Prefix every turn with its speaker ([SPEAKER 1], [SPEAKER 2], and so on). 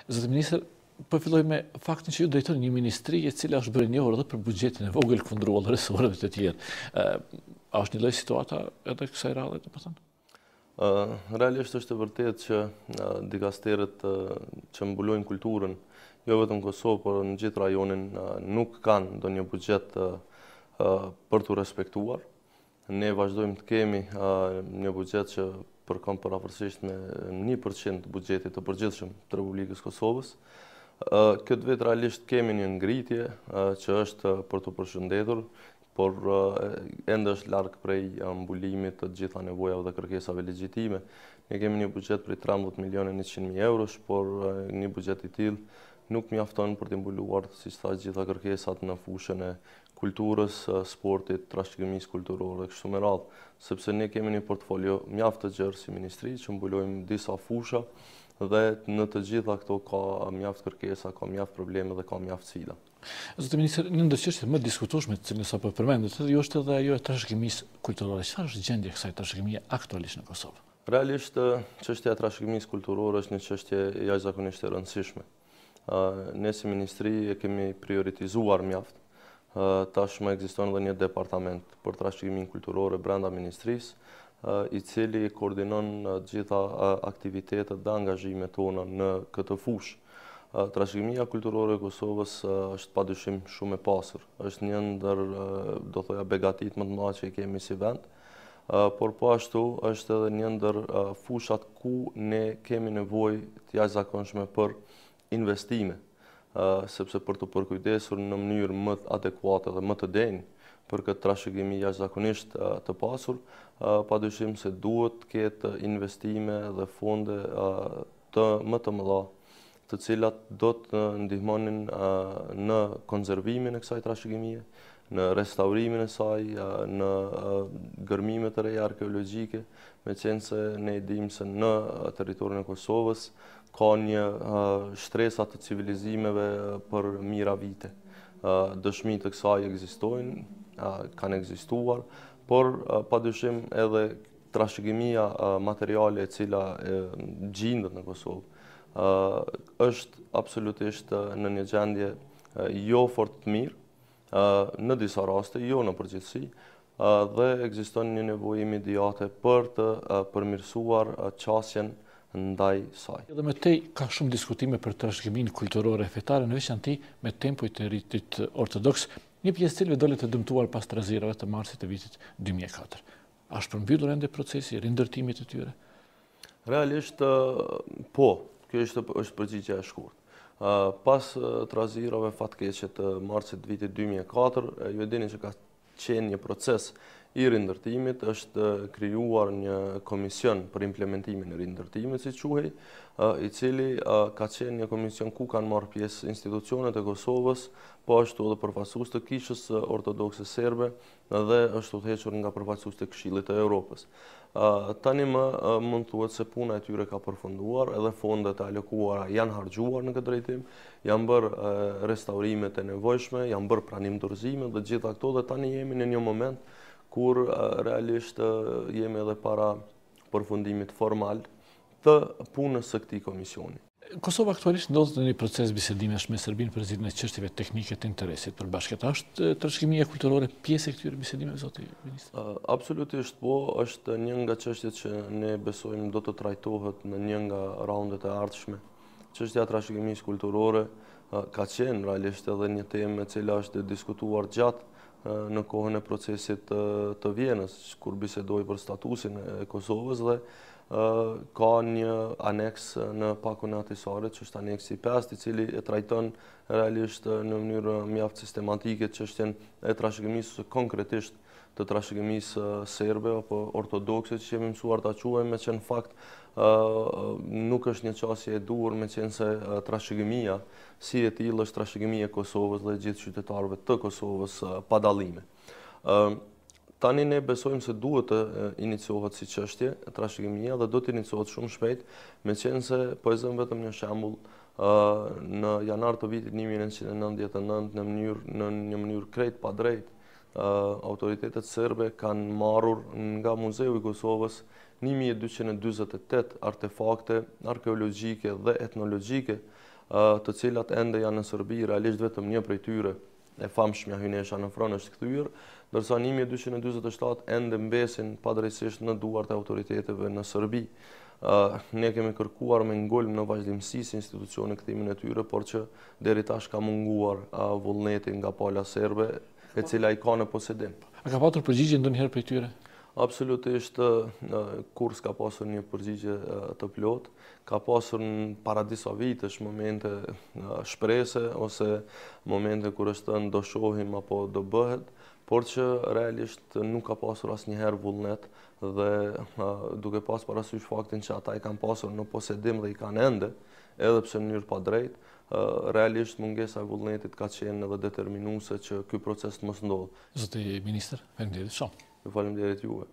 [SPEAKER 1] Zoti ministër, po filloj me faktin që ju drejtoni një ministri e cila është bërë njohur edhe për buxhetin e vogël kundruar resoreve të tjerë. A është një lloj situata edhe kësaj radhe, domethënë?
[SPEAKER 2] Realisht është e vërtetë që dikasterët që mbulojnë kulturën, jo vetëm Kosovë, por në gjithë rajonin nuk kanë ndonjë buxhet për të respektuar. Ne vazhdojmë të kemi një buxhet që përkon përafërsisht me 1% të buxhetit të përgjithshëm të Republikës Kosovës. Këtë vit realisht kemi një ngritje që është për të përshëndetur, por ende është larg prej mbulimit të gjitha nevojave dhe kërkesave legjitime. Ne kemi një buxhet prej 13.100.000 eurosh, por një buxhet i tillë nuk mjafton për të mbuluar, siç thash, gjitha kërkesat në fushën e kulturës, sportit, trashëgimisë kulturore dhe kështu me radhë, sepse ne kemi një portfolio mjaft të gjerë si ministri që mbulojmë disa fusha dhe në të gjitha këto ka mjaft kërkesa, ka mjaft probleme dhe ka mjaft sfida.
[SPEAKER 1] Zoti ministër, një ndër çështjet më diskutueshme të cilën sapo përmendët, jo është edhe ajo e trashëgimisë kulturore. Çfarë është gjendja e kësaj trashëgimie aktualisht në Kosovë?
[SPEAKER 2] Realisht, çështja e trashëgimisë kulturore është një çështje jashtëzakonisht e rëndësishme. Ne si ministri e kemi prioritizuar mjaft. Tashmë ekziston edhe një departament për trashëgiminë kulturore brenda ministrisë, i cili koordinon gjitha aktivitetet dhe angazhimet tona në këtë fushë. Trashëgimia kulturore e Kosovës është padyshim shumë e pasur. Është një ndër, do thoja, begatit më të mëdha që i kemi si vend, por po ashtu është edhe një ndër fushat ku ne kemi nevojë të jashtëzakonshme për investime, sepse për të përkujdesur në mënyrë më adekuate dhe më të denjë për këtë trashëgimi jashtëzakonisht të pasur, padyshim se duhet të ketë investime dhe fonde më të mëdha, të cilat do të ndihmonin në konservimin e kësaj trashëgimie, në restaurimin e saj, në gërmimet e reja arkeologjike, meqense ne dimë se në territorin e Kosovës ka një shtresë të civilizimeve për mijëra vite. Dëshmi të kësaj ekzistojnë, kanë ekzistuar, por padyshim edhe trashëgimia materiale e cila gjendet në Kosovë është absolutisht në një gjendje jo fort të mirë, në disa raste, jo në përgjithësi, dhe ekziston një nevojë imediate për të përmirësuar qasjen ndaj saj.
[SPEAKER 1] Edhe me tej ka shumë diskutime për trashëgiminë kulturore fetare, në veçantë me tempojt e ritit ortodoks, një pjesë cilëve dole të dëmtuar pas trazirave të marsit të vitit 2004. A është përmbyllur ende procesi rindërtimit të tyre?
[SPEAKER 2] Realisht, po. Kjo është përgjigjja e shkurtë. Pas trazirave fatkeqe të marsit vitit 2004, ju e dini që ka qenë një proces i rindërtimit, është krijuar një komision për implementimin e rindërtimit, si quhej, i cili ka qenë një komision ku kanë marrë pjesë institucionet e Kosovës, po ashtu edhe përfaqësues të Kishës Ortodokse Serbe dhe është udhëhequr nga përfaqësues të Këshillit të Evropës. Tani më mund thuhet se puna e tyre ka përfunduar, edhe fondet e alokuara janë harxhuar në këtë drejtim, janë bërë restaurimet e nevojshme, janë bërë pranim dorëzime dhe gjitha këto, dhe tani jemi në një moment kur realisht jemi edhe para përfundimit formal të punës së këtij komisioni.
[SPEAKER 1] Kosova aktualisht ndodhet në një proces bisedimesh me Serbinë për zgjidhjen e çështjeve teknike të interesit përbashkët. Është trashëgimia kulturore pjesë e këtyre bisedimeve, zoti ministër?
[SPEAKER 2] Absolutisht po, është një nga çështjet që ne besojmë do të trajtohet në një nga raundet e ardhshme. Çështja e trashëgimisë kulturore ka qenë realisht edhe një temë e cila është diskutuar gjatë në kohën e procesit të Vjenës, kur bisedoi për statusin e Kosovës, dhe ka një aneks në pakun e atisare, që është aneksi 5, i cili e trajton realisht në mënyrë mjaft sistematike çështjen e trashëgimisë, konkretisht të trashëgimisë serbe apo ortodokse, që jemi mësuar ta quajmë, me që në fakt nuk është një qasje e duhur, me qenë se trashëgimia si e tillë është trashëgimia e Kosovës dhe gjithë qytetarëve të Kosovës pa dallime. Tani ne besojmë se duhet të iniciohet si çështje trashëgimia dhe do të iniciohet shumë shpejt, me qenë se po e zëm vetëm një shembull, në janar të vitit 1999 në një mënyrë krejt pa drejt, autoritetet serbe kanë marrur nga Muzeu i Kosovës 1248 artefakte arkeologjike dhe etnologjike, të cilat ende janë në Serbi, realisht vetëm një prej tyre e famshmja Hynesha në Fron është kthyer, ndërsa 1247 ende mbesin padrejtisht në duart e autoriteteve në Serbi. Ne kemi kërkuar me ngulm në vazhdimësi institucione kthimin e tyre, por që deri tash ka munguar vullneti nga pala serbe, e cila i ka në posedim.
[SPEAKER 1] A ka patur përgjigje ndonjëherë prej tyre?
[SPEAKER 2] Absolutisht, kur s'ka pasur një përgjigje të plot, ka pasur në para disa vitesh momente shprese ose momente kur është thënë do shohim apo do bëhet, por që realisht nuk ka pasur asnjëherë vullnet dhe duke pas parasysh faktin që ata i kanë pasur në posedim dhe i kanë ende, edhe pse në mënyrë pa drejtë, realisht mungesa e vullnetit ka qenë edhe determinuese që ky proces të mos ndodhë.
[SPEAKER 1] Zoti ministër, faleminderit shumë.
[SPEAKER 2] Faleminderit juve.